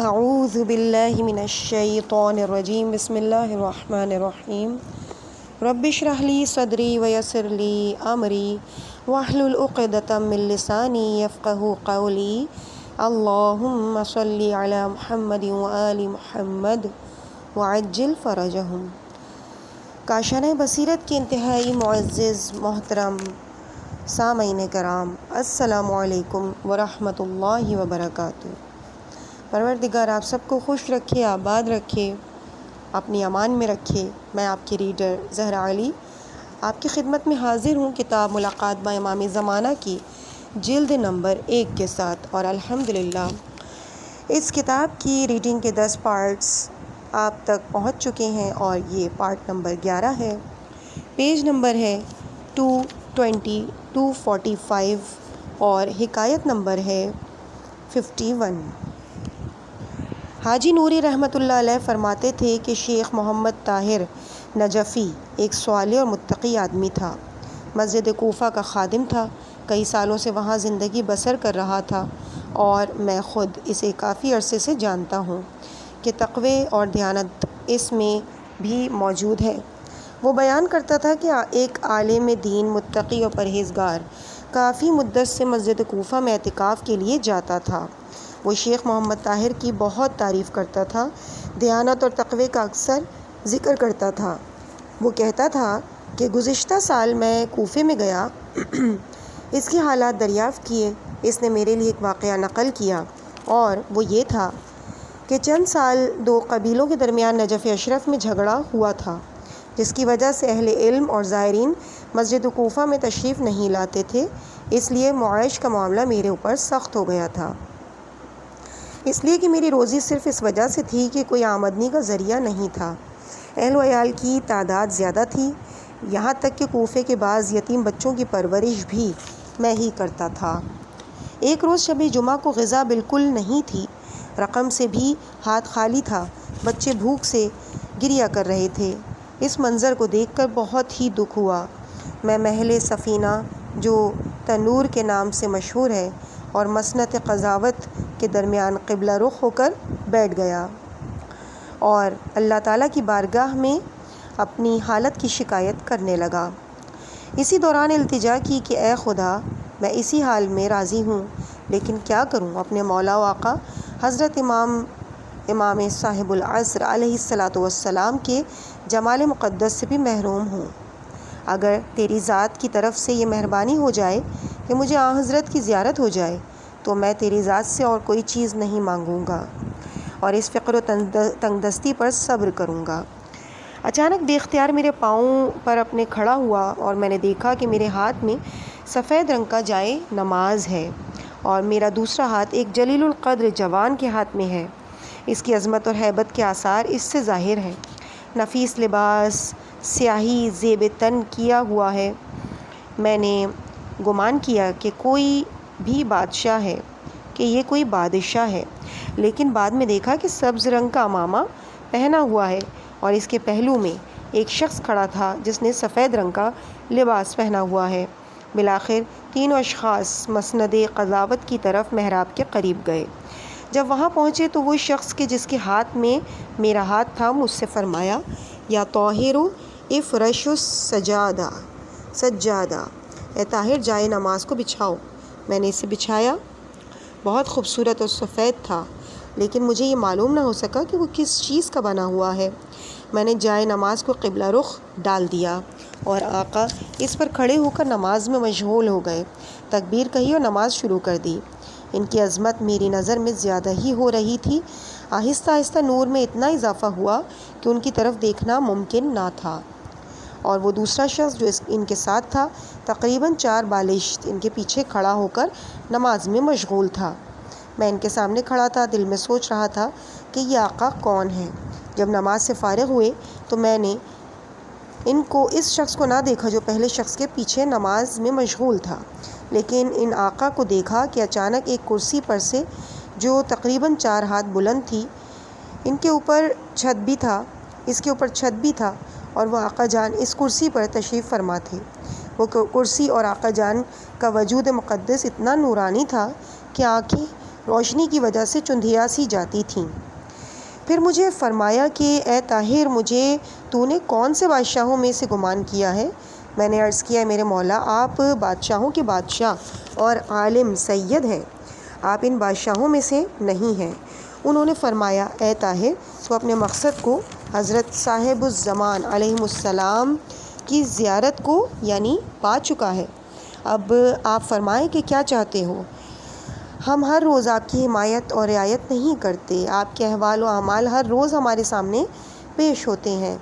اعوذ باللہ من الشیطان الرجیم بسم اللہ الرحمن الرحیم رب اشرح لی صدری ویسر لی امری واحلل عقدۃ من لسانی یفقہوا قولی اللہم صلی علی محمد وآل محمد وعجل فرجہم۔ کاشانہ بصیرت کے انتہائی معزز محترم سامعین کرام، السلام علیکم ورحمۃ اللہ وبرکاتہ۔ پروردگار آپ سب کو خوش رکھے، آباد رکھے، اپنی امان میں رکھے۔ میں آپ کی ریڈر زہرا علی آپ کی خدمت میں حاضر ہوں کتاب ملاقات با امام زمانہ کی جلد نمبر 1 کے ساتھ، اور الحمدللہ اس کتاب کی ریڈنگ کے 10 پارٹس آپ تک پہنچ چکے ہیں، اور یہ پارٹ نمبر 11 ہے۔ پیج نمبر ہے 220 245 اور حکایت نمبر ہے 51۔ حاجی نوری رحمۃ اللہ علیہ فرماتے تھے کہ شیخ محمد طاہر نجفی ایک صالح اور متقی آدمی تھا۔ مسجد کوفہ کا خادم تھا، کئی سالوں سے وہاں زندگی بسر کر رہا تھا، اور میں خود اسے کافی عرصے سے جانتا ہوں کہ تقوی اور دیانت اس میں بھی موجود ہے۔ وہ بیان کرتا تھا کہ ایک عالم دین، متقی اور پرہیزگار کافی مدت سے مسجد کوفہ میں اعتکاف کے لیے جاتا تھا۔ وہ شیخ محمد طاہر کی بہت تعریف کرتا تھا، دیانت اور تقوی کا اکثر ذکر کرتا تھا۔ وہ کہتا تھا کہ گزشتہ سال میں کوفے میں گیا، اس کے حالات دریافت کیے۔ اس نے میرے لیے ایک واقعہ نقل کیا، اور وہ یہ تھا کہ چند سال 2 قبیلوں کے درمیان نجف اشرف میں جھگڑا ہوا تھا، جس کی وجہ سے اہل علم اور زائرین مسجد کوفہ میں تشریف نہیں لاتے تھے۔ اس لیے معاش کا معاملہ میرے اوپر سخت ہو گیا تھا، اس لیے کہ میری روزی صرف اس وجہ سے تھی کہ کوئی آمدنی کا ذریعہ نہیں تھا۔ اہل و عیال کی تعداد زیادہ تھی، یہاں تک کہ کوفے کے بعض یتیم بچوں کی پرورش بھی میں ہی کرتا تھا۔ ایک روز شب جمعہ کو غذا بالکل نہیں تھی، رقم سے بھی ہاتھ خالی تھا، بچے بھوک سے گریہ کر رہے تھے۔ اس منظر کو دیکھ کر بہت ہی دکھ ہوا۔ میں محل سفینہ، جو تنور کے نام سے مشہور ہے، اور مسنت قضاوت کے درمیان قبلہ رخ ہو کر بیٹھ گیا، اور اللہ تعالیٰ کی بارگاہ میں اپنی حالت کی شکایت کرنے لگا۔ اسی دوران التجا کی کہ اے خدا، میں اسی حال میں راضی ہوں، لیکن کیا کروں، اپنے مولا و آقا حضرت امام صاحب العصر علیہ الصلاۃ والسلام کے جمال مقدس سے بھی محروم ہوں۔ اگر تیری ذات کی طرف سے یہ مہربانی ہو جائے کہ مجھے آن حضرت کی زیارت ہو جائے، تو میں تیری ذات سے اور کوئی چیز نہیں مانگوں گا، اور اس فقر و تنگ دستی پر صبر کروں گا۔ اچانک بے اختیار میرے پاؤں پر اپنے کھڑا ہوا، اور میں نے دیکھا کہ میرے ہاتھ میں سفید رنگ کا جائے نماز ہے، اور میرا دوسرا ہاتھ ایک جلیل القدر جوان کے ہاتھ میں ہے۔ اس کی عظمت اور ہیبت کے آثار اس سے ظاہر ہیں۔ نفیس لباس، سیاہی زیب تن کیا ہوا ہے۔ میں نے گمان کیا کہ کوئی بھی بادشاہ ہے، کہ یہ کوئی بادشاہ ہے، لیکن بعد میں دیکھا کہ سبز رنگ کا عمامہ پہنا ہوا ہے، اور اس کے پہلو میں ایک شخص کھڑا تھا جس نے سفید رنگ کا لباس پہنا ہوا ہے۔ بالآخر تینوں اشخاص مسند قضاوت کی طرف محراب کے قریب گئے۔ جب وہاں پہنچے تو وہ شخص کے جس کے ہاتھ میں میرا ہاتھ تھا مجھ سے فرمایا، یا طاہر افرش سجادہ، اے طاہر جائے نماز کو بچھاؤ۔ میں نے اسے بچھایا، بہت خوبصورت اور سفید تھا، لیکن مجھے یہ معلوم نہ ہو سکا کہ وہ کس چیز کا بنا ہوا ہے۔ میں نے جائے نماز کو قبلہ رخ ڈال دیا، اور آقا اس پر کھڑے ہو کر نماز میں مشغول ہو گئے، تکبیر کہی اور نماز شروع کر دی۔ ان کی عظمت میری نظر میں زیادہ ہی ہو رہی تھی۔ آہستہ آہستہ نور میں اتنا اضافہ ہوا کہ ان کی طرف دیکھنا ممکن نہ تھا، اور وہ دوسرا شخص جو ان کے ساتھ تھا تقریباً 4 بالشت ان کے پیچھے کھڑا ہو کر نماز میں مشغول تھا۔ میں ان کے سامنے کھڑا تھا، دل میں سوچ رہا تھا کہ یہ آقا کون ہے۔ جب نماز سے فارغ ہوئے تو میں نے اس شخص کو نہ دیکھا جو پہلے شخص کے پیچھے نماز میں مشغول تھا، لیکن ان آقا کو دیکھا کہ اچانک ایک کرسی پر سے، جو تقریباً 4 ہاتھ بلند تھی، اس کے اوپر چھت بھی تھا، اور وہ آقا جان اس کرسی پر تشریف فرما تھے۔ وہ کرسی اور آقا جان کا وجود مقدس اتنا نورانی تھا کہ آنکھیں روشنی کی وجہ سے چندھیا سی جاتی تھیں۔ پھر مجھے فرمایا کہ اے طاہر، مجھے تو نے کون سے بادشاہوں میں سے گمان کیا ہے؟ میں نے عرض کیا میرے مولا، آپ بادشاہوں کے بادشاہ اور عالم سید ہیں، آپ ان بادشاہوں میں سے نہیں ہیں۔ انہوں نے فرمایا اے طاہر، تو اپنے مقصد کو حضرت صاحب الزمان علیہ السلام کی زیارت کو یعنی پا چکا ہے۔ اب آپ فرمائیں کہ کیا چاہتے ہو؟ ہم ہر روز آپ کی حمایت اور رعایت نہیں کرتے، آپ کے احوال و اعمال ہر روز ہمارے سامنے پیش ہوتے ہیں۔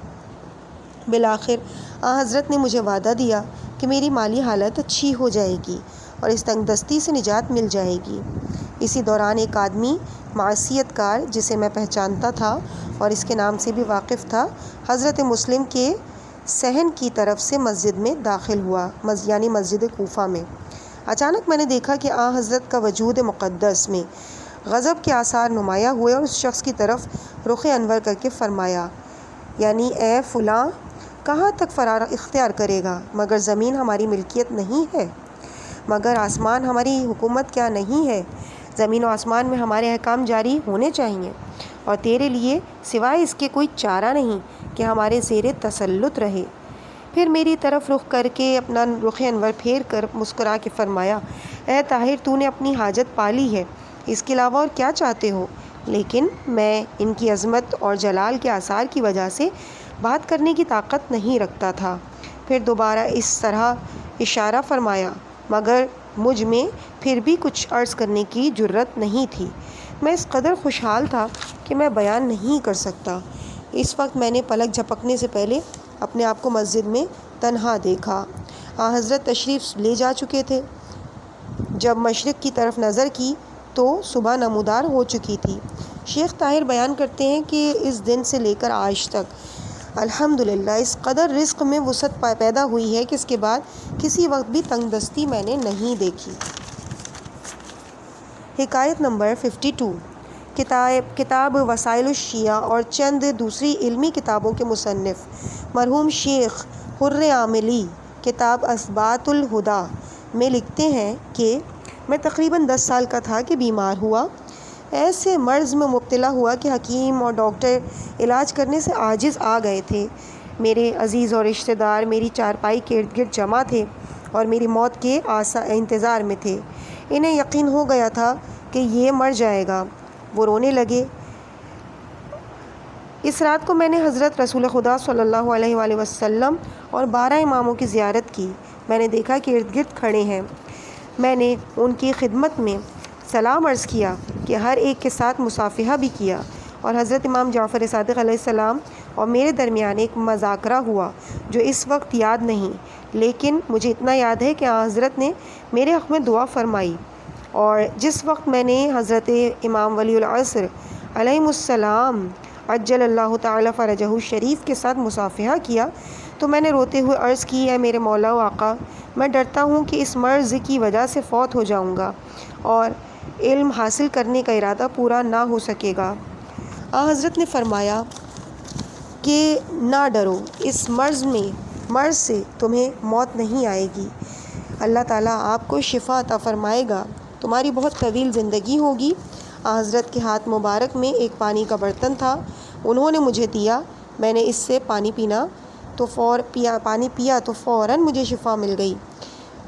بالآخر حضرت نے مجھے وعدہ دیا کہ میری مالی حالت اچھی ہو جائے گی اور اس تنگ دستی سے نجات مل جائے گی۔ اسی دوران ایک آدمی معصیت کار جسے میں پہچانتا تھا اور اس کے نام سے بھی واقف تھا، حضرت مسلم کے صحن کی طرف سے مسجد میں داخل ہوا، یعنی مسجد کوفہ میں۔ اچانک میں نے دیکھا کہ حضرت کا وجود مقدس میں غضب کے آثار نمایاں ہوئے اور اس شخص کی طرف رخ انور کر کے فرمایا، یعنی اے فلاں، کہاں تک فرار اختیار کرے گا؟ مگر زمین ہماری ملکیت نہیں ہے؟ مگر آسمان ہماری حکومت کیا نہیں ہے؟ زمین و آسمان میں ہمارے احکام جاری ہونے چاہیے اور تیرے لیے سوائے اس کے کوئی چارہ نہیں کہ ہمارے زیر تسلط رہے۔ پھر میری طرف رخ کر کے اپنا رخ انور پھیر کر مسکرا کے فرمایا اے طاہر، تو نے اپنی حاجت پالی ہے، اس کے علاوہ اور کیا چاہتے ہو؟ لیکن میں ان کی عظمت اور جلال کے آثار کی وجہ سے بات کرنے کی طاقت نہیں رکھتا تھا۔ پھر دوبارہ اس طرح اشارہ فرمایا، مگر مجھ میں پھر بھی کچھ عرض کرنے کی جرت نہیں تھی۔ میں اس قدر خوشحال تھا کہ میں بیان نہیں کر سکتا۔ اس وقت میں نے پلک جھپکنے سے پہلے اپنے آپ کو مسجد میں تنہا دیکھا۔ حضرت تشریف لے جا چکے تھے۔ جب مشرق کی طرف نظر کی تو صبح نمودار ہو چکی تھی۔ شیخ طاہر بیان کرتے ہیں کہ اس دن سے لے کر آج تک الحمدللہ اس قدر رزق میں وسعت پیدا ہوئی ہے کہ اس کے بعد کسی وقت بھی تنگ دستی میں نے نہیں دیکھی۔ حکایت نمبر 52۔ کتاب وسائل الشیعہ اور چند دوسری علمی کتابوں کے مصنف مرحوم شیخ حر عاملی کتاب اثبات الہدیٰ میں لکھتے ہیں کہ میں تقریباً 10 سال کا تھا کہ بیمار ہوا۔ ایسے مرض میں مبتلا ہوا کہ حکیم اور ڈاکٹر علاج کرنے سے عاجز آ گئے تھے۔ میرے عزیز اور رشتہ دار میری چارپائی کے ارد گرد جمع تھے اور میری موت کے انتظار میں تھے۔ انہیں یقین ہو گیا تھا کہ یہ مر جائے گا۔ وہ رونے لگے۔ اس رات کو میں نے حضرت رسول خدا صلی اللہ علیہ وآلہ وسلم اور 12 اماموں کی زیارت کی۔ میں نے دیکھا کہ ارد گرد کھڑے ہیں۔ میں نے ان کی خدمت میں سلام عرض کیا کہ ہر ایک کے ساتھ مصافحہ بھی کیا، اور حضرت امام جعفر صادق علیہ السلام اور میرے درمیان ایک مذاکرہ ہوا جو اس وقت یاد نہیں، لیکن مجھے اتنا یاد ہے کہ حضرت نے میرے حق میں دعا فرمائی، اور جس وقت میں نے حضرت امام ولی العصر علیہ السلام عجل اللہ تعالی فرجہ شریف کے ساتھ مصافحہ کیا تو میں نے روتے ہوئے عرض کی، اے میرے مولا و آقا، میں ڈرتا ہوں کہ اس مرض کی وجہ سے فوت ہو جاؤں گا اور علم حاصل کرنے کا ارادہ پورا نہ ہو سکے گا۔ حضرت نے فرمایا کہ نہ ڈرو، اس مرض سے تمہیں موت نہیں آئے گی، اللہ تعالیٰ آپ کو شفا عطا فرمائے گا، تمہاری بہت طویل زندگی ہوگی۔ حضرت کے ہاتھ مبارک میں ایک پانی کا برتن تھا، انہوں نے مجھے دیا، میں نے اس سے پانی پیا تو فوراً مجھے شفا مل گئی،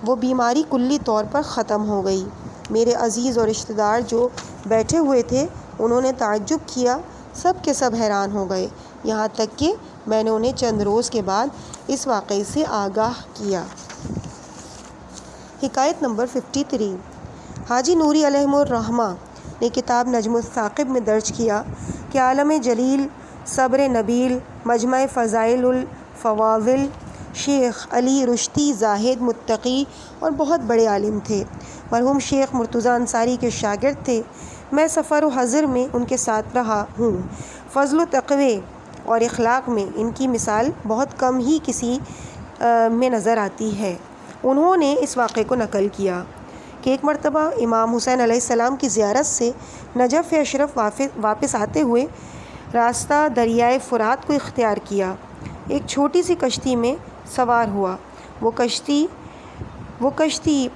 وہ بیماری کلی طور پر ختم ہو گئی۔ میرے عزیز اور رشتہ دار جو بیٹھے ہوئے تھے انہوں نے تعجب کیا، سب کے سب حیران ہو گئے، یہاں تک کہ میں نے انہیں چند روز کے بعد اس واقعے سے آگاہ کیا۔ حکایت نمبر 53۔ حاجی نوری علیہ الرحمہ نے کتاب نجم الثاقب میں درج کیا کہ عالم جلیل، صبر نبیل، مجمع فضائل الفواضل، شیخ علی رشتی زاہد متقی اور بہت بڑے عالم تھے۔ مرحوم شیخ مرتضیٰ انصاری کے شاگرد تھے۔ میں سفر و حضر میں ان کے ساتھ رہا ہوں۔ فضل و تقوی اور اخلاق میں ان کی مثال بہت کم ہی کسی میں نظر آتی ہے۔ انہوں نے اس واقعے کو نقل کیا کہ ایک مرتبہ امام حسین علیہ السلام کی زیارت سے نجف اشرف واپس آتے ہوئے راستہ دریائے فرات کو اختیار کیا، ایک چھوٹی سی کشتی میں سوار ہوا۔ وہ کشتی وہ کشتی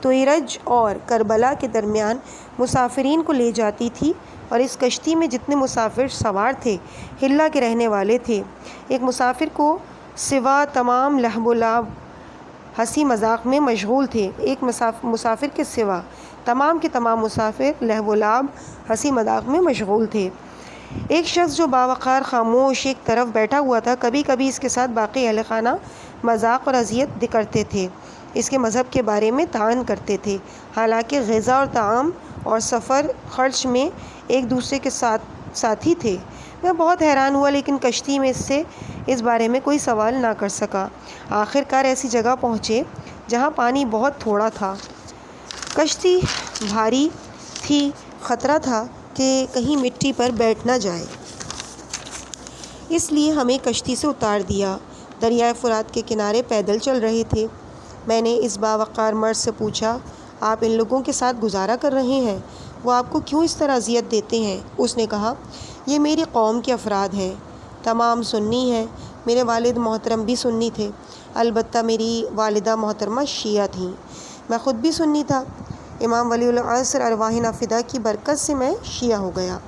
توئرج اور کربلا کے درمیان مسافرین کو لے جاتی تھی، اور اس کشتی میں جتنے مسافر سوار تھے حلہ کے رہنے والے تھے۔ ایک مسافر کو سوا تمام لہو و لعب ہنسی مذاق میں مشغول تھے۔ ایک مسافر کے سوا تمام کے تمام مسافر لہو و لعب ہنسی مذاق میں مشغول تھے۔ ایک شخص جو باوقار خاموش ایک طرف بیٹھا ہوا تھا، کبھی کبھی اس کے ساتھ باقی اہل خانہ مذاق اور اذیت کرتے تھے، اس کے مذہب کے بارے میں طعن کرتے تھے، حالانکہ غذا اور طعام اور سفر خرچ میں ایک دوسرے کے ساتھی تھے۔ میں بہت حیران ہوا، لیکن کشتی میں سے اس بارے میں کوئی سوال نہ کر سکا۔ آخر کار ایسی جگہ پہنچے جہاں پانی بہت تھوڑا تھا۔ کشتی بھاری تھی، خطرہ تھا کہ کہیں مٹی پر بیٹھ نہ جائے، اس لیے ہمیں کشتی سے اتار دیا۔ دریائے فرات کے کنارے پیدل چل رہے تھے۔ میں نے اس باوقار مرد سے پوچھا، آپ ان لوگوں کے ساتھ گزارا کر رہے ہیں؟ وہ آپ کو کیوں اس طرح اذیت دیتے ہیں؟ اس نے کہا، یہ میری قوم کے افراد ہیں، تمام سنی ہیں۔ میرے والد محترم بھی سنی تھے، البتہ میری والدہ محترمہ شیعہ تھیں۔ میں خود بھی سنی تھا۔ امام ولی العصر ارواح نافدہ کی برکت سے میں شیعہ ہو گیا۔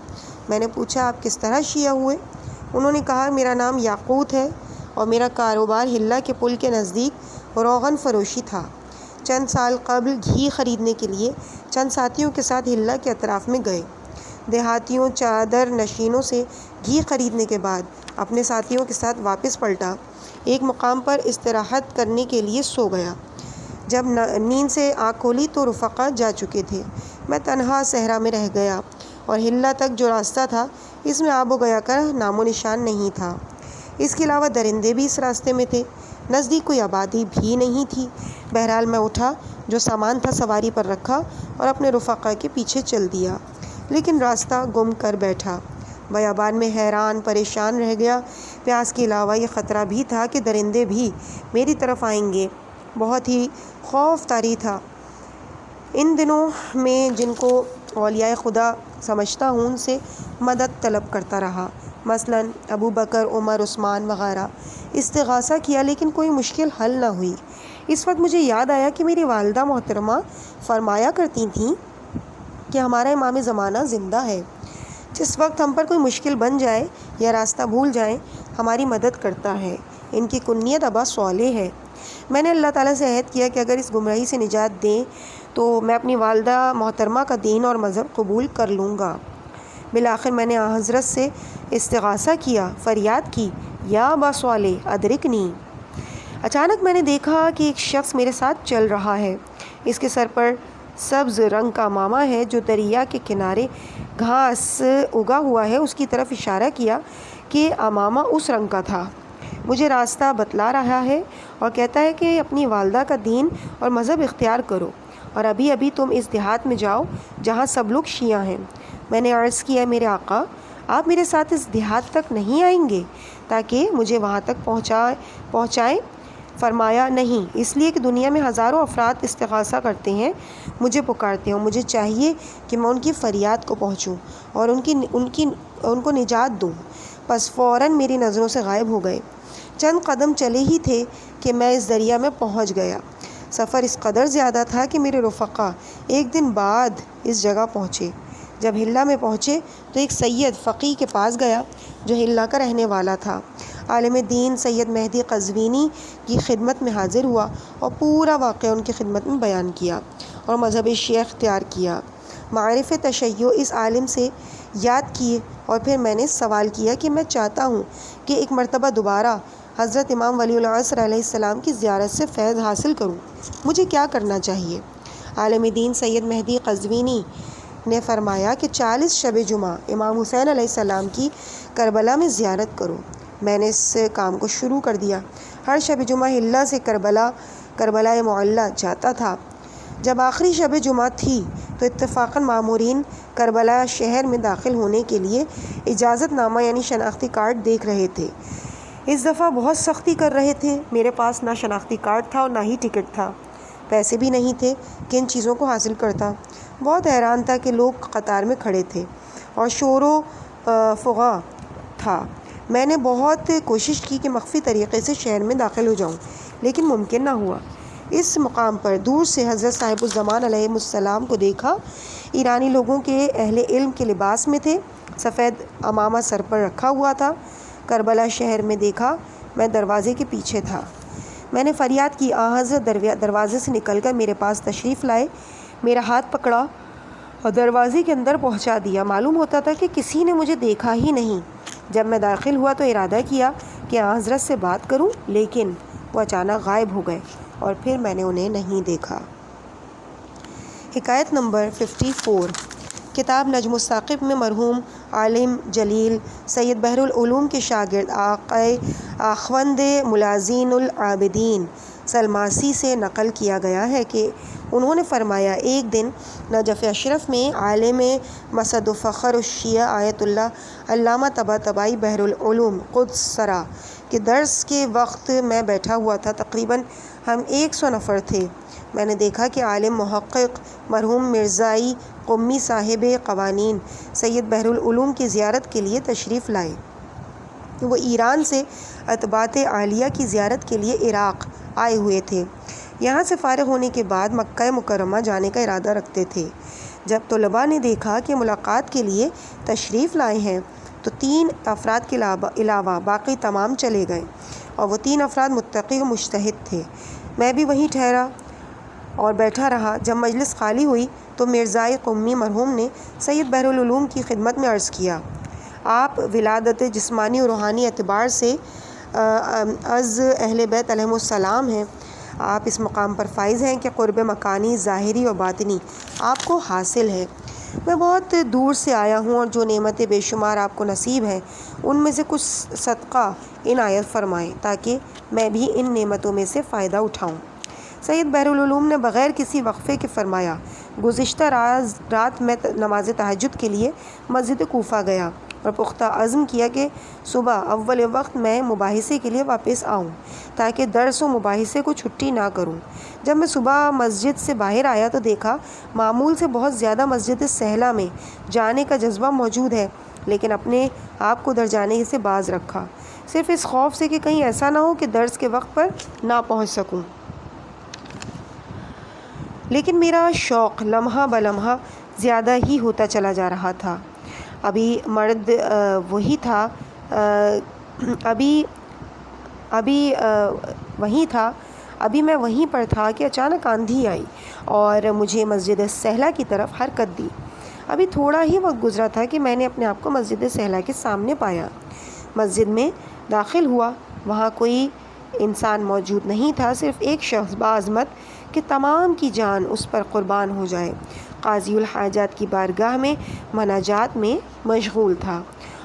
میں نے پوچھا، آپ کس طرح شیعہ ہوئے؟ انہوں نے کہا، میرا نام یاقوت ہے اور میرا کاروبار حلہ کے پل کے نزدیک روغن فروشی تھا۔ چند سال قبل گھی خریدنے کے لیے چند ساتھیوں کے ساتھ حلہ کے اطراف میں گئے۔ دیہاتیوں چادر نشینوں سے گھی خریدنے کے بعد اپنے ساتھیوں کے ساتھ واپس پلٹا۔ ایک مقام پر استراحت کرنے کے لیے سو گیا۔ جب نیند سے آنکھ کھولی تو رفقا جا چکے تھے۔ میں تنہا صحرا میں رہ گیا، اور حلہ تک جو راستہ تھا اس میں آب و گیا کا نام و نشان نہیں تھا۔ اس کے علاوہ درندے بھی اس راستے میں تھے، نزدیک کوئی آبادی بھی نہیں تھی۔ بہرحال میں اٹھا، جو سامان تھا سواری پر رکھا اور اپنے رفقا کے پیچھے چل دیا، لیکن راستہ گم کر بیٹھا۔ بیابان میں حیران پریشان رہ گیا۔ پیاس کے علاوہ یہ خطرہ بھی تھا کہ درندے بھی میری طرف آئیں گے۔ بہت ہی خوف طاری تھا۔ ان دنوں میں جن کو اولیاء خدا سمجھتا ہوں ان سے مدد طلب کرتا رہا، مثلاً ابو بکر، عمر، عثمان وغیرہ۔ استغاثہ کیا لیکن کوئی مشکل حل نہ ہوئی۔ اس وقت مجھے یاد آیا کہ میری والدہ محترمہ فرمایا کرتی تھیں کہ ہمارا امام زمانہ زندہ ہے، جس وقت ہم پر کوئی مشکل بن جائے یا راستہ بھول جائیں ہماری مدد کرتا ہے۔ ان کی کنیت ابا صالح ہے۔ میں نے اللہ تعالیٰ سے عہد کیا کہ اگر اس گمراہی سے نجات دیں تو میں اپنی والدہ محترمہ کا دین اور مذہب قبول کر لوں گا۔ بالآخر میں نے حضرت سے استغاثہ کیا، فریاد کی، یا ابا صالح ادرکنی۔ اچانک میں نے دیکھا کہ ایک شخص میرے ساتھ چل رہا ہے۔ اس کے سر پر سبز رنگ کا عمامہ ہے جو دریا کے کنارے گھاس اگا ہوا ہے۔ اس کی طرف اشارہ کیا کہ عمامہ اس رنگ کا تھا۔ مجھے راستہ بتلا رہا ہے اور کہتا ہے کہ اپنی والدہ کا دین اور مذہب اختیار کرو، اور ابھی ابھی تم اس دیہات میں جاؤ جہاں سب لوگ شیعہ ہیں۔ میں نے عرض کیا، میرے آقا، آپ میرے ساتھ اس دیہات تک نہیں آئیں گے تاکہ مجھے وہاں تک پہنچائیں؟ فرمایا، نہیں، اس لیے کہ دنیا میں ہزاروں افراد استغاثہ کرتے ہیں، مجھے پکارتے ہیں، مجھے چاہیے کہ میں ان کی فریاد کو پہنچوں اور ان کو نجات دوں۔ پس فوراً میری نظروں سے غائب ہو گئے۔ چند قدم چلے ہی تھے کہ میں اس دریا میں پہنچ گیا۔ سفر اس قدر زیادہ تھا کہ میرے رفقا ایک دن بعد اس جگہ پہنچے۔ جب حلہ میں پہنچے تو ایک سید فقیہ کے پاس گیا جو حلہ کا رہنے والا تھا۔ عالم دین سید مہدی قزوینی کی خدمت میں حاضر ہوا اور پورا واقعہ ان کی خدمت میں بیان کیا اور مذہب شیعہ اختیار کیا۔ معارف تشیع اس عالم سے یاد کیے، اور پھر میں نے سوال کیا کہ میں چاہتا ہوں کہ ایک مرتبہ دوبارہ حضرت امام ولی العصر علیہ السلام کی زیارت سے فیض حاصل کروں، مجھے کیا کرنا چاہیے؟ عالم دین سید مہدی قزوینی نے فرمایا کہ 40 شب جمعہ امام حسین علیہ السلام کی کربلا میں زیارت کرو۔ میں نے اس کام کو شروع کر دیا۔ ہر شب جمعہ حلہ سے کربلا معلیٰ جاتا تھا۔ جب آخری شب جمعہ تھی تو اتفاقاً مامورین کربلا شہر میں داخل ہونے کے لیے اجازت نامہ یعنی شناختی کارڈ دیکھ رہے تھے۔ اس دفعہ بہت سختی کر رہے تھے۔ میرے پاس نہ شناختی کارڈ تھا اور نہ ہی ٹکٹ تھا۔ پیسے بھی نہیں تھے کہ ان چیزوں کو حاصل کرتا۔ بہت حیران تھا کہ لوگ قطار میں کھڑے تھے اور شور و فغاں تھا۔ میں نے بہت کوشش کی کہ مخفی طریقے سے شہر میں داخل ہو جاؤں، لیکن ممکن نہ ہوا۔ اس مقام پر دور سے حضرت صاحب الزمان علیہ السلام کو دیکھا۔ ایرانی لوگوں کے اہل علم کے لباس میں تھے، سفید عمامہ سر پر رکھا ہوا تھا۔ کربلا شہر میں دیکھا، میں دروازے کے پیچھے تھا۔ میں نے فریاد کی، حضرت دروازے سے نکل کر میرے پاس تشریف لائے، میرا ہاتھ پکڑا اور دروازے کے اندر پہنچا دیا۔ معلوم ہوتا تھا کہ کسی نے مجھے دیکھا ہی نہیں۔ جب میں داخل ہوا تو ارادہ کیا کہ حضرت سے بات کروں، لیکن وہ اچانک غائب ہو گئے اور پھر میں نے انہیں نہیں دیکھا۔ حکایت نمبر 54۔ کتاب نجم الثاقب میں مرحوم عالم جلیل سید بحر العلوم کے شاگرد آخوند ملازین العابدین سلماسی سے نقل کیا گیا ہے کہ انہوں نے فرمایا، ایک دن نجف اشرف میں عالم مسد و فخر الشیعہ آیت اللہ علامہ طباطبائی بحر العلوم قدس سرا کے درس کے وقت میں بیٹھا ہوا تھا۔ تقریباً ہم 100 نفر تھے۔ میں نے دیکھا کہ عالم محقق مرحوم مرزائی قمی صاحب قوانین سید بحر العلوم کی زیارت کے لیے تشریف لائے۔ وہ ایران سے اتباعت عالیہ کی زیارت کے لیے عراق آئے ہوئے تھے۔ یہاں سے فارغ ہونے کے بعد مکہ مکرمہ جانے کا ارادہ رکھتے تھے۔ جب طلباء نے دیکھا کہ ملاقات کے لیے تشریف لائے ہیں تو 3 افراد کے علاوہ باقی تمام چلے گئے، اور وہ 3 افراد متقی و مجتہد تھے۔ میں بھی وہیں ٹھہرا اور بیٹھا رہا۔ جب مجلس خالی ہوئی تو مرزائی قمی مرحوم نے سید بحر العلوم کی خدمت میں عرض کیا، آپ ولادت جسمانی اور روحانی اعتبار سے از اہل بیت علیہم السلام ہیں۔ آپ اس مقام پر فائز ہیں کہ قرب مکانی ظاہری و باطنی آپ کو حاصل ہے۔ میں بہت دور سے آیا ہوں اور جو نعمتیں بے شمار آپ کو نصیب ہیں ان میں سے کچھ صدقہ عنایت فرمائیں تاکہ میں بھی ان نعمتوں میں سے فائدہ اٹھاؤں۔ سید بحر العلوم نے بغیر کسی وقفے کے فرمایا، گزشتہ رات میں نماز تہجد کے لیے مسجد کوفہ گیا اور پختہ عزم کیا کہ صبح اول وقت میں مباحثے کے لیے واپس آؤں تاکہ درس و مباحثے کو چھٹی نہ کروں۔ جب میں صبح مسجد سے باہر آیا تو دیکھا معمول سے بہت زیادہ مسجد سہلہ میں جانے کا جذبہ موجود ہے، لیکن اپنے آپ کو ادھر جانے سے باز رکھا، صرف اس خوف سے کہ کہیں ایسا نہ ہو کہ درس کے وقت پر نہ پہنچ سکوں۔ لیکن میرا شوق لمحہ بلمحہ زیادہ ہی ہوتا چلا جا رہا تھا۔ ابھی مرد وہی تھا، ابھی میں وہیں پر تھا کہ اچانک آندھی آئی اور مجھے مسجد سہلہ کی طرف حرکت دی۔ ابھی تھوڑا ہی وقت گزرا تھا کہ میں نے اپنے آپ کو مسجد سہلہ کے سامنے پایا۔ مسجد میں داخل ہوا، وہاں کوئی انسان موجود نہیں تھا، صرف ایک شخص باعظمت کہ تمام کی جان اس پر قربان ہو جائے قاضی الحاجات کی بارگاہ میں مناجات میں مشغول تھا،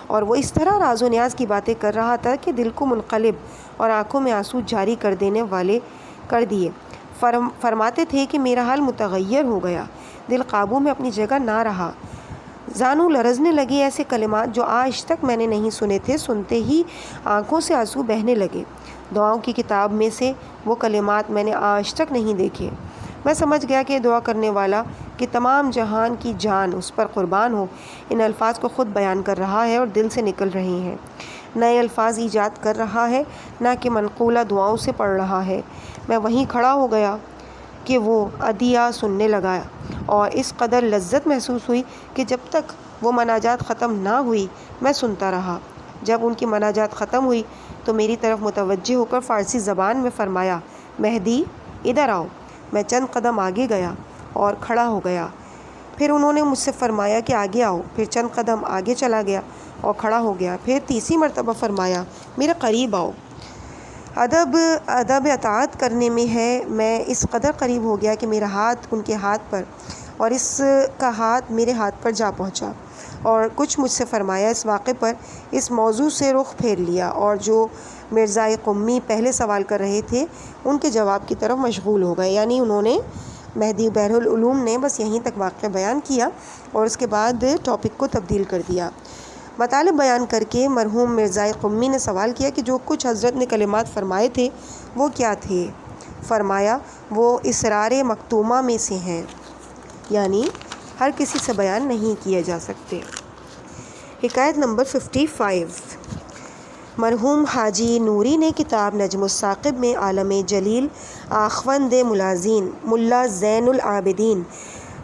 اور وہ اس طرح راز و نیاز کی باتیں کر رہا تھا کہ دل کو منقلب اور آنکھوں میں آنسو جاری کر دیے۔ فرماتے تھے کہ میرا حال متغیر ہو گیا، دل قابو میں اپنی جگہ نہ رہا، زانو لرزنے لگے۔ ایسے کلمات جو آج تک میں نے نہیں سنے تھے، سنتے ہی آنکھوں سے آنسو بہنے لگے۔ دعاؤں کی کتاب میں سے وہ کلمات میں نے آج تک نہیں دیکھے۔ میں سمجھ گیا کہ دعا کرنے والا کہ تمام جہان کی جان اس پر قربان ہو ان الفاظ کو خود بیان کر رہا ہے اور دل سے نکل رہے ہیں، نئے الفاظ ایجاد کر رہا ہے، نہ کہ منقولہ دعاؤں سے پڑھ رہا ہے۔ میں وہیں کھڑا ہو گیا کہ وہ ادعیہ سننے لگا اور اس قدر لذت محسوس ہوئی کہ جب تک وہ مناجات ختم نہ ہوئی میں سنتا رہا۔ جب ان کی مناجات ختم ہوئی تو میری طرف متوجہ ہو کر فارسی زبان میں فرمایا، مہدی ادھر آؤ۔ میں چند قدم آگے گیا اور کھڑا ہو گیا۔ پھر انہوں نے مجھ سے فرمایا کہ آگے آؤ، پھر چند قدم آگے چلا گیا اور کھڑا ہو گیا، پھر تیسری مرتبہ فرمایا، میرے قریب آؤ۔ ادب اطاعت کرنے میں ہے، میں اس قدر قریب ہو گیا کہ میرا ہاتھ ان کے ہاتھ پر اور اس کا ہاتھ میرے ہاتھ پر جا پہنچا اور کچھ مجھ سے فرمایا۔ اس واقعے پر اس موضوع سے رخ پھیر لیا اور جو مرزائی قمی پہلے سوال کر رہے تھے ان کے جواب کی طرف مشغول ہو گئے، یعنی انہوں نے مہدی بحر العلوم نے بس یہیں تک واقعہ بیان کیا اور اس کے بعد ٹاپک کو تبدیل کر دیا۔ مطالب بیان کر کے مرحوم مرزائی قمی نے سوال کیا کہ جو کچھ حضرت نے کلمات فرمائے تھے وہ کیا تھے؟ فرمایا، وہ اسرار مکتومہ میں سے ہیں، یعنی ہر کسی سے بیان نہیں کیے جا سکتے۔ حکایت نمبر 55۔ مرحوم حاجی نوری نے کتاب نجم الثاقب میں عالم جلیل آخوند ملا زین العابدین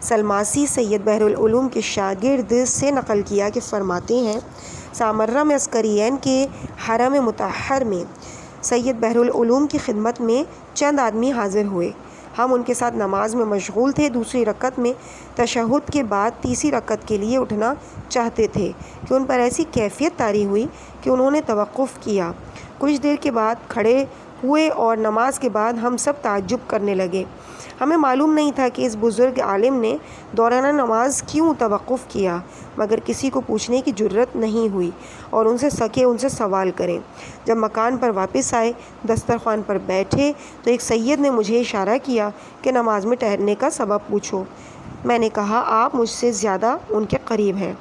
سلماسی سید بحر العلوم کے شاگرد سے نقل کیا کہ فرماتے ہیں سامرہ میں عسکرین کے حرم مطہر میں سید بحر العلوم کی خدمت میں چند آدمی حاضر ہوئے۔ ہم ان کے ساتھ نماز میں مشغول تھے۔ دوسری رکعت میں تشہد کے بعد تیسری رکعت کے لیے اٹھنا چاہتے تھے کہ ان پر ایسی کیفیت طاری ہوئی کہ انہوں نے توقف کیا۔ کچھ دیر کے بعد کھڑے ہوئے اور نماز کے بعد ہم سب تعجب کرنے لگے۔ ہمیں معلوم نہیں تھا کہ اس بزرگ عالم نے دوران نماز کیوں توقف کیا، مگر کسی کو پوچھنے کی جرت نہیں ہوئی اور ان سے سوال کریں۔ جب مکان پر واپس آئے، دسترخوان پر بیٹھے تو ایک سید نے مجھے اشارہ کیا کہ نماز میں ٹھہرنے کا سبب پوچھو۔ میں نے کہا آپ مجھ سے زیادہ ان کے قریب ہیں۔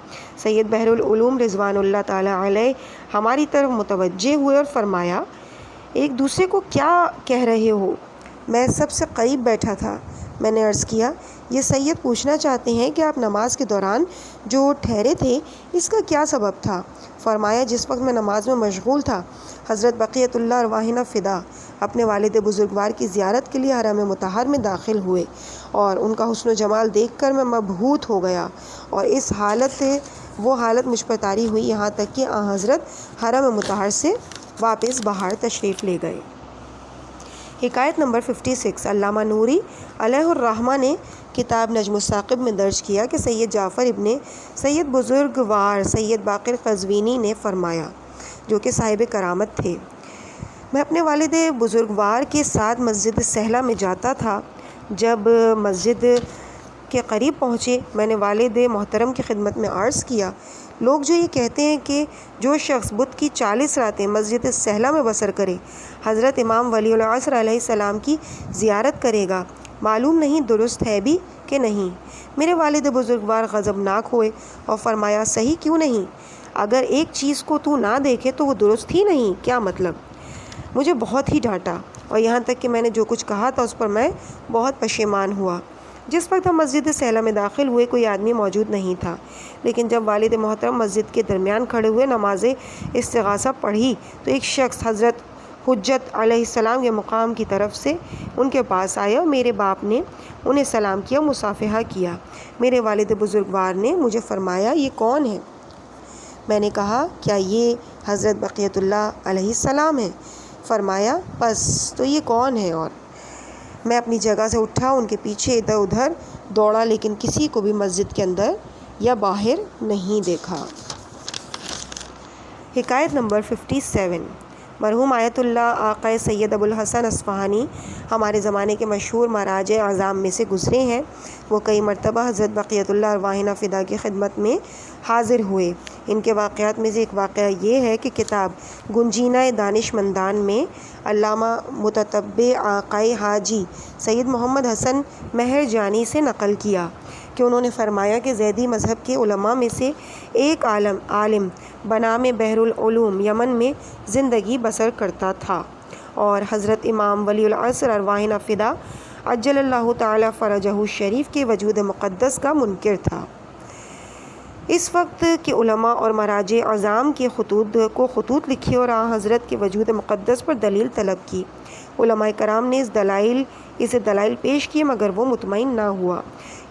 سید بحر العلوم رضوان اللہ تعالی علیہ ہماری طرف متوجہ ہوئے اور فرمایا ایک دوسرے کو کیا کہہ رہے ہو؟ میں سب سے قریب بیٹھا تھا۔ میں نے عرض کیا یہ سید پوچھنا چاہتے ہیں کہ آپ نماز کے دوران جو ٹھہرے تھے اس کا کیا سبب تھا؟ فرمایا جس وقت میں نماز میں مشغول تھا حضرت بقیت اللہ ارواحنا فدا اپنے والد بزرگوار کی زیارت کے لیے حرم مطہر میں داخل ہوئے اور ان کا حسن و جمال دیکھ کر میں مبہوت ہو گیا اور وہ حالت مجھ پر طاری ہوئی یہاں تک کہ آن حضرت حرم مطہر سے واپس باہر تشریف لے گئے۔ حکایت نمبر 56 علامہ نوری علیہ الرحمہ نے کتاب نجم الثاقب میں درج کیا کہ سید جعفر ابن سید بزرگوار سید باقر قزوینی نے فرمایا جو کہ صاحب کرامت تھے، میں اپنے والد بزرگوار کے ساتھ مسجد سہلہ میں جاتا تھا۔ جب مسجد کے قریب پہنچے میں نے والد محترم کی خدمت میں عرض کیا لوگ جو یہ کہتے ہیں کہ جو شخص بدھ کی 40 راتیں مسجد سہلہ میں بسر کرے حضرت امام ولی العصر علیہ السلام کی زیارت کرے گا، معلوم نہیں درست ہے بھی کہ نہیں۔ میرے والد بزرگوار غضبناک ہوئے اور فرمایا صحیح کیوں نہیں؟ اگر ایک چیز کو تو نہ دیکھے تو وہ درست ہی نہیں، کیا مطلب؟ مجھے بہت ہی ڈانٹا اور یہاں تک کہ میں نے جو کچھ کہا تھا اس پر میں بہت پشیمان ہوا۔ جس وقت ہم مسجد سہلہ میں داخل ہوئے کوئی آدمی موجود نہیں تھا، لیکن جب والد محترم مسجد کے درمیان کھڑے ہوئے نماز استغاثہ پڑھی تو ایک شخص حضرت حجت علیہ السلام کے مقام کی طرف سے ان کے پاس آیا اور میرے باپ نے انہیں سلام کیا، مصافحہ کیا۔ میرے والد بزرگوار نے مجھے فرمایا یہ کون ہے؟ میں نے کہا کیا یہ حضرت بقیت اللہ علیہ السلام ہے؟ فرمایا بس تو یہ کون ہے؟ اور میں اپنی جگہ سے اٹھا، ان کے پیچھے ادھر ادھر دوڑا لیکن کسی کو بھی مسجد کے اندر یا باہر نہیں دیکھا۔ حکایت نمبر 57 مرحوم آیت اللہ آقا سید ابو الحسن اصفہانی ہمارے زمانے کے مشہور مراجع اعظام میں سے گزرے ہیں۔ وہ کئی مرتبہ حضرت بقیت اللہ ارواحنا فدا کی خدمت میں حاضر ہوئے۔ ان کے واقعات میں سے ایک واقعہ یہ ہے کہ کتاب گنجینہ دانش مندان میں علامہ متتبع آقائے حاجی سید محمد حسن مہر جانی سے نقل کیا کہ انہوں نے فرمایا کہ زیدی مذہب کے علماء میں سے ایک عالم بنام بحر العلوم یمن میں زندگی بسر کرتا تھا اور حضرت امام ولی العصر ارواحنا فدا عجل اللہ تعالی فرجہ الشریف کے وجود مقدس کا منکر تھا۔ اس وقت کے علماء اور مراجع اعظام کے خطوط لکھے اور حضرت کے وجود مقدس پر دلیل طلب کی۔ علماء کرام نے اسے دلائل پیش کیے مگر وہ مطمئن نہ ہوا،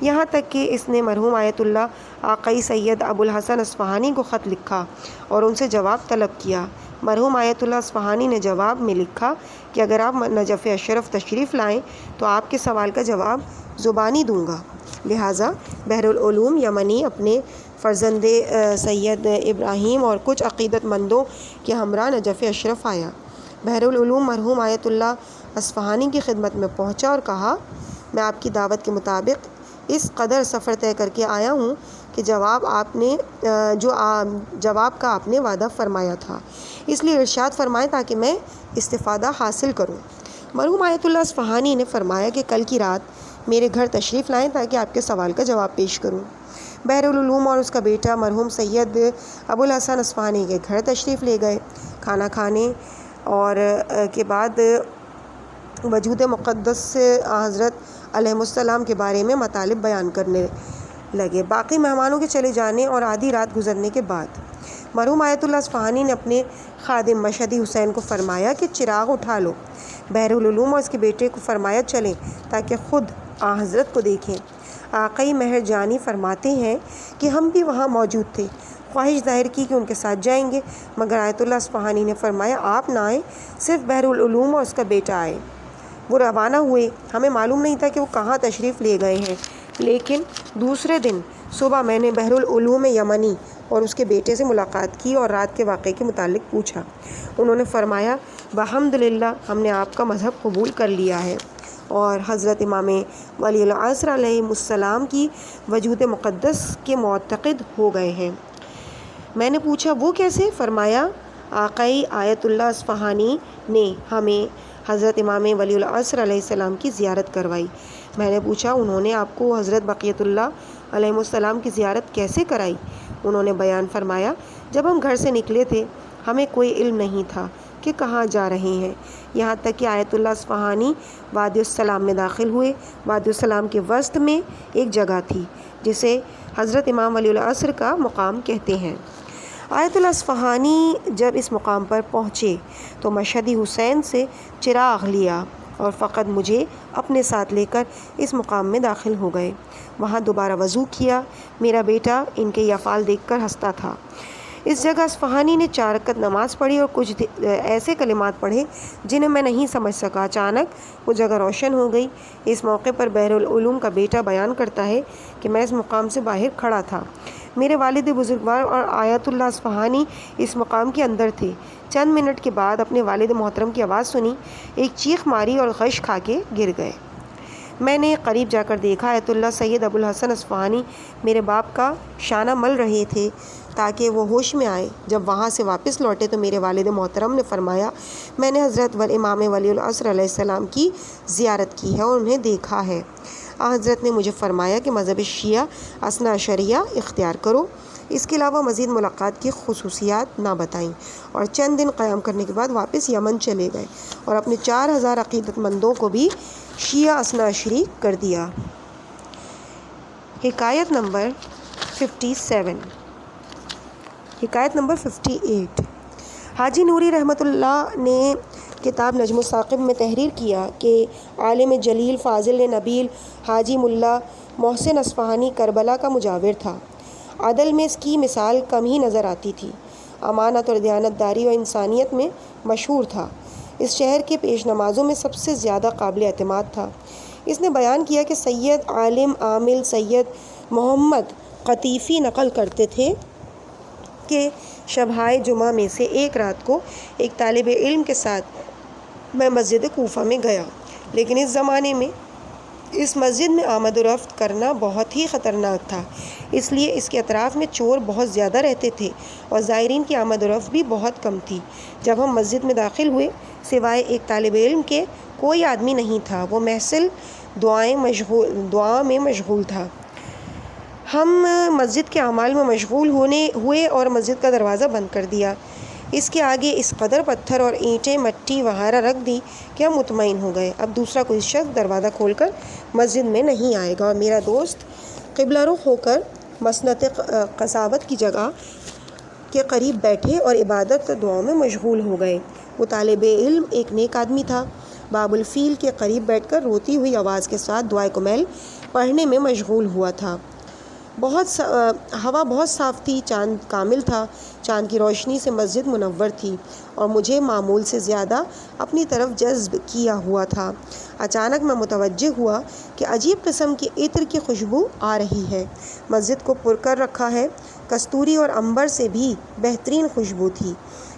یہاں تک کہ اس نے مرحوم آیت اللہ آقائی سید ابو الحسن اصفہانی کو خط لکھا اور ان سے جواب طلب کیا۔ مرحوم آیت اللہ اصفہانی نے جواب میں لکھا کہ اگر آپ نجف اشرف تشریف لائیں تو آپ کے سوال کا جواب زبانی دوں گا۔ لہٰذا بحر العلوم یمنی اپنے فرزند سید ابراہیم اور کچھ عقیدت مندوں کے ہمراہ نجف اشرف آیا۔ بحر العلوم مرحوم آیت اللہ اصفہانی کی خدمت میں پہنچا اور کہا میں آپ کی دعوت کے مطابق اس قدر سفر طے کر کے آیا ہوں کہ جواب کا آپ نے وعدہ فرمایا تھا، اس لیے ارشاد فرمائیں تاکہ میں استفادہ حاصل کروں۔ مرحوم آیت اللہ اصفہانی نے فرمایا کہ کل کی رات میرے گھر تشریف لائیں تاکہ آپ کے سوال کا جواب پیش کروں۔ بحر العلوم اور اس کا بیٹا مرحوم سید ابو الحسن اصفہانی کے گھر تشریف لے گئے۔ کھانا کھانے اور کے بعد وجود مقدس سے حضرت علیہ السلام کے بارے میں مطالب بیان کرنے لگے۔ باقی مہمانوں کے چلے جانے اور آدھی رات گزرنے کے بعد مرحوم آیت اللہ اصفہانی نے اپنے خادم مشہدی حسین کو فرمایا کہ چراغ اٹھا لو۔ بحرالعلوم اور اس کے بیٹے کو فرمایا چلیں تاکہ خود حضرت کو دیکھیں۔ آقائی مہر جانی فرماتے ہیں کہ ہم بھی وہاں موجود تھے، خواہش ظاہر کی کہ ان کے ساتھ جائیں گے، مگر آیت اللہ اصفہانی نے فرمایا آپ نہ آئیں، صرف بحرالعلوم اور اس کا بیٹا آئے۔ وہ روانہ ہوئے۔ ہمیں معلوم نہیں تھا کہ وہ کہاں تشریف لے گئے ہیں، لیکن دوسرے دن صبح میں نے بحرالعلوم یمنی اور اس کے بیٹے سے ملاقات کی اور رات کے واقعے کے متعلق پوچھا۔ انہوں نے فرمایا بحمدللہ ہم نے آپ کا مذہب قبول کر لیا ہے اور حضرت امام ولی العصر علیہ السلام کی وجود مقدس کے معتقد ہو گئے ہیں۔ میں نے پوچھا وہ کیسے؟ فرمایا آقائی آیت اللہ اصفہانی نے ہمیں حضرت امام ولی العصر علیہ السلام کی زیارت کروائی۔ میں نے پوچھا انہوں نے آپ کو حضرت بقیت اللہ علیہ السلام کی زیارت کیسے کرائی؟ انہوں نے بیان فرمایا جب ہم گھر سے نکلے تھے ہمیں کوئی علم نہیں تھا کہ کہاں جا رہے ہیں، یہاں تک کہ آیت اللہ اصفہانی وادی السلام میں داخل ہوئے۔ وادی السلام کے وسط میں ایک جگہ تھی جسے حضرت امام ولی العصر کا مقام کہتے ہیں۔ آیت اللہ اصفہانی جب اس مقام پر پہنچے تو مشہدی حسین سے چراغ لیا اور فقط مجھے اپنے ساتھ لے کر اس مقام میں داخل ہو گئے۔ وہاں دوبارہ وضو کیا۔ میرا بیٹا ان کے یہ افعال دیکھ کر ہنستا تھا۔ اس جگہ اصفہانی نے 4 رکعت نماز پڑھی اور کچھ ایسے کلمات پڑھے جنہیں میں نہیں سمجھ سکا۔ اچانک وہ جگہ روشن ہو گئی۔ اس موقع پر بحرالعلوم کا بیٹا بیان کرتا ہے کہ میں اس مقام سے باہر کھڑا تھا، میرے والد بزرگوار اور آیت اللہ اصفہانی اس مقام کے اندر تھے۔ چند منٹ کے بعد اپنے والد محترم کی آواز سنی، ایک چیخ ماری اور غش کھا کے گر گئے۔ میں نے قریب جا کر دیکھا آیت اللہ سید ابو الحسن اصفہانی میرے باپ کا شانہ مل رہے تھے تاکہ وہ ہوش میں آئے۔ جب وہاں سے واپس لوٹے تو میرے والد محترم نے فرمایا میں نے حضرت امام ولی العصر علیہ السلام کی زیارت کی ہے اور انہیں دیکھا ہے۔ حضرت نے مجھے فرمایا کہ مذہب شیعہ اثنا عشریہ اختیار کرو، اس کے علاوہ مزید ملاقات کی خصوصیات نہ بتائیں، اور چند دن قیام کرنے کے بعد واپس یمن چلے گئے اور اپنے 4000 عقیدت مندوں کو بھی شیعہ اثنا عشری کر دیا۔ حکایت نمبر 57۔ حکایت نمبر 58۔ حاجی نوری رحمۃ اللہ نے کتاب نجم الثاقب میں تحریر کیا کہ عالم جلیل فاضل نبیل حاجی ملا محسن اصفہانی کربلا کا مجاور تھا۔ عدل میں اس کی مثال کم ہی نظر آتی تھی۔ امانت اور دیانت داری اور انسانیت میں مشہور تھا۔ اس شہر کے پیش نمازوں میں سب سے زیادہ قابل اعتماد تھا۔ اس نے بیان کیا کہ سید عالم عامل سید محمد قطیفی نقل کرتے تھے کہ شبہائے جمعہ میں سے ایک رات کو ایک طالب علم کے ساتھ میں مسجد کوفہ میں گیا، لیکن اس زمانے میں اس مسجد میں آمد و رفت کرنا بہت ہی خطرناک تھا، اس لیے اس کے اطراف میں چور بہت زیادہ رہتے تھے اور زائرین کی آمد و رفت بھی بہت کم تھی۔ جب ہم مسجد میں داخل ہوئے سوائے ایک طالب علم کے کوئی آدمی نہیں تھا، وہ محض دعا میں مشغول تھا۔ ہم مسجد کے اعمال میں مشغول ہوئے اور مسجد کا دروازہ بند کر دیا۔ اس کے آگے اس قدر پتھر اور اینٹیں مٹی وغیرہ رکھ دی کہ ہم مطمئن ہو گئے اب دوسرا کوئی شخص دروازہ کھول کر مسجد میں نہیں آئے گا، اور میرا دوست قبلہ رخ ہو کر مسنت قصابت کی جگہ کے قریب بیٹھے اور عبادت دعاؤں میں مشغول ہو گئے۔ وہ طالب علم ایک نیک آدمی تھا، باب الفیل کے قریب بیٹھ کر روتی ہوئی آواز کے ساتھ دعائے کمیل پڑھنے میں مشغول ہوا تھا۔ ہوا بہت صاف تھی، چاند کامل تھا، چاند کی روشنی سے مسجد منور تھی اور مجھے معمول سے زیادہ اپنی طرف جذب کیا ہوا تھا۔ اچانک میں متوجہ ہوا کہ عجیب قسم کی عطر کی خوشبو آ رہی ہے، مسجد کو پر کر رکھا ہے، کستوری اور عنبر سے بھی بہترین خوشبو تھی۔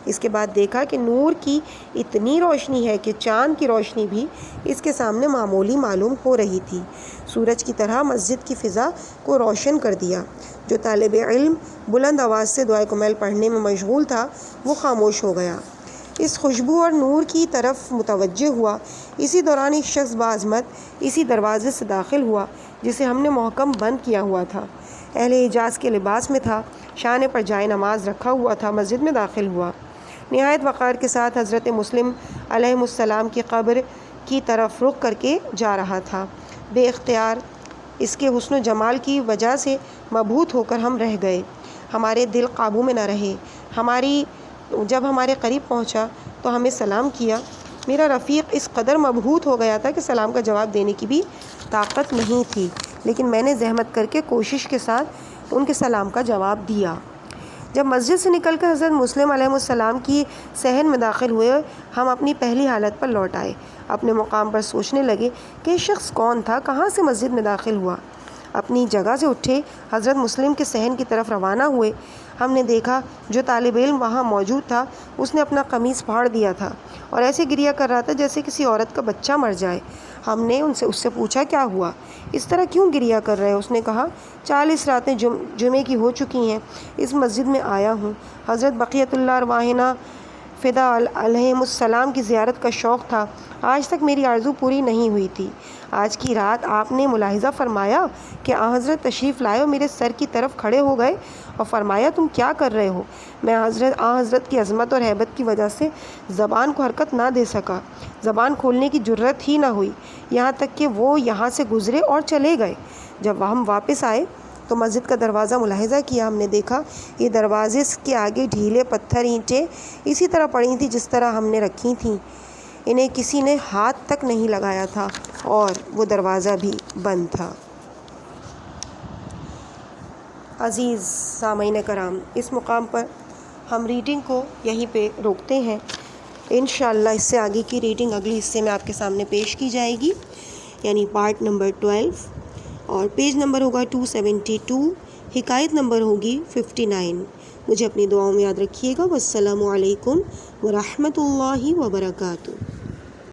اس کے بعد دیکھا کہ نور کی اتنی روشنی ہے کہ چاند کی روشنی بھی اس کے سامنے معمولی معلوم ہو رہی تھی۔ سورج کی طرح مسجد کی فضا کو روشن کر دیا۔ جو طالب علم بلند آواز سے دعائے کمیل پڑھنے میں مشغول تھا وہ خاموش ہو گیا، اس خوشبو اور نور کی طرف متوجہ ہوا۔ اسی دوران ایک شخص بعظمت اسی دروازے سے داخل ہوا جسے ہم نے محکم بند کیا ہوا تھا۔ اہل حجاز کے لباس میں تھا، شانے پر جائے نماز رکھا ہوا تھا، مسجد میں داخل ہوا۔ نہایت وقار کے ساتھ حضرت مسلم علیہ السلام کی قبر کی طرف رخ کر کے جا رہا تھا۔ بے اختیار اس کے حسن و جمال کی وجہ سے مبہوت ہو کر ہم رہ گئے، ہمارے دل قابو میں نہ رہے۔ جب ہمارے قریب پہنچا تو ہمیں سلام کیا۔ میرا رفیق اس قدر مبہوت ہو گیا تھا کہ سلام کا جواب دینے کی بھی طاقت نہیں تھی، لیکن میں نے زحمت کر کے کوشش کے ساتھ ان کے سلام کا جواب دیا۔ جب مسجد سے نکل کر حضرت مسلم علیہ السلام کی صحن میں داخل ہوئے، ہم اپنی پہلی حالت پر لوٹ آئے۔ اپنے مقام پر سوچنے لگے کہ یہ شخص کون تھا، کہاں سے مسجد میں داخل ہوا۔ اپنی جگہ سے اٹھے حضرت مسلم کے صحن کی طرف روانہ ہوئے۔ ہم نے دیکھا جو طالب علم وہاں موجود تھا اس نے اپنا قمیص پھاڑ دیا تھا اور ایسے گریہ کر رہا تھا جیسے کسی عورت کا بچہ مر جائے۔ ہم نے اس سے پوچھا کیا ہوا، اس طرح کیوں گریہ کر رہے؟ اس نے کہا 40 راتیں جمعے کی ہو چکی ہیں، اس مسجد میں آیا ہوں، حضرت بقیت اللہ ارواحنا فدا علیہ السلام کی زیارت کا شوق تھا، آج تک میری آرزو پوری نہیں ہوئی تھی۔ آج کی رات آپ نے ملاحظہ فرمایا کہ حضرت تشریف لائے اور میرے سر کی طرف کھڑے ہو گئے اور فرمایا تم کیا کر رہے ہو؟ میں حضرت کی عظمت اور ہیبت کی وجہ سے زبان کو حرکت نہ دے سکا، زبان کھولنے کی جرت ہی نہ ہوئی، یہاں تک کہ وہ یہاں سے گزرے اور چلے گئے۔ جب ہم واپس آئے تو مسجد کا دروازہ ملاحظہ کیا، ہم نے دیکھا یہ دروازے کے آگے ڈھیلے پتھر اینٹیں اسی طرح پڑی تھیں جس طرح ہم نے رکھی تھیں، انہیں کسی نے ہاتھ تک نہیں لگایا تھا اور وہ دروازہ بھی بند تھا۔ عزیز سامعین کرام، اس مقام پر ہم ریڈنگ کو یہیں پہ روکتے ہیں۔ انشاءاللہ اس سے آگے کی ریڈنگ اگلے حصے میں آپ کے سامنے پیش کی جائے گی، یعنی پارٹ نمبر 12، اور پیج نمبر ہوگا 272، حکایت نمبر ہوگی 59۔ مجھے اپنی دعاؤں میں یاد رکھیے گا۔ والسلام علیکم ورحمۃ اللہ وبرکاتہ۔